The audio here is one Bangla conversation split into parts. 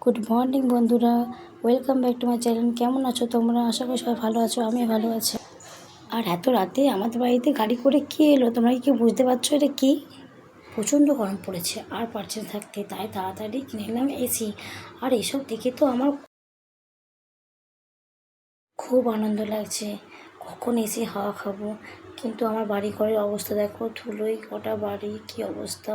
গুড মর্নিং বন্ধুরা, welcome back to my channel. কেমন আছো তোমরা? আশা করি সবাই ভালো আছো, আমি ভালো আছি। আর এত রাতে আমাদের বাড়িতে গাড়ি করে কে এলো তোমরা কি বুঝতে পারছো এটা কি? প্রচণ্ড গরম পড়েছে আর পারছে না থাকতে, তাই তাড়াতাড়ি কিনে নিলাম এসি। আর এসব দেখে তো আমার খুব আনন্দ লাগছে, কখন এসি হাওয়া খাবো। কিন্তু আমার বাড়ি ঘরের অবস্থা দেখো, ধুলোই কটা বাড়ি, কি অবস্থা।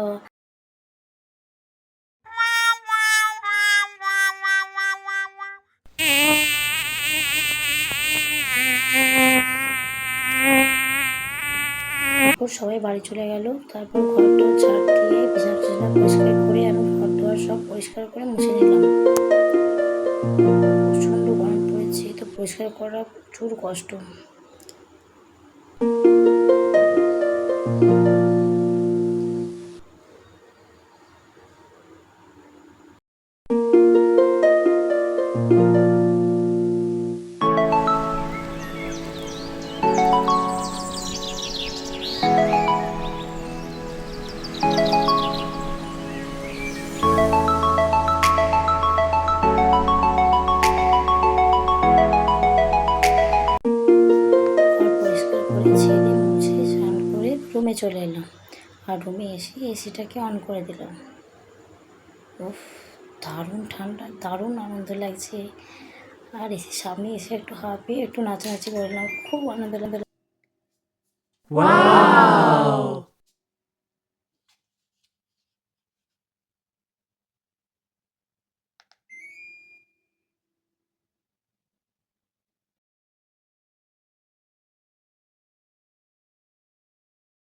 তারপর সবাই বাড়ি চলে গেল। তারপর ঘরটা ঝাড় দিয়ে বিছানা টিছানা পরিষ্কার করে আমি ঘর দুয়ার সব পরিষ্কার করে মুছে নিলাম। প্রচণ্ড গরম পড়েছে, তো পরিষ্কার করা প্রচুর কষ্ট। ঘর পরিষ্কার করে ছেড়ে মুছে স্নান করে রুমে চলে এলাম। আর রুমে এসে এসিটাকে অন করে দিলাম। উফ, দারুণ ঠান্ডা, দারুণ আনন্দ লাগছে। আর এসির সামনে এসে একটু হাওয়া পেয়ে একটু নাচানাচি করলাম, খুব আনন্দ লাগলো।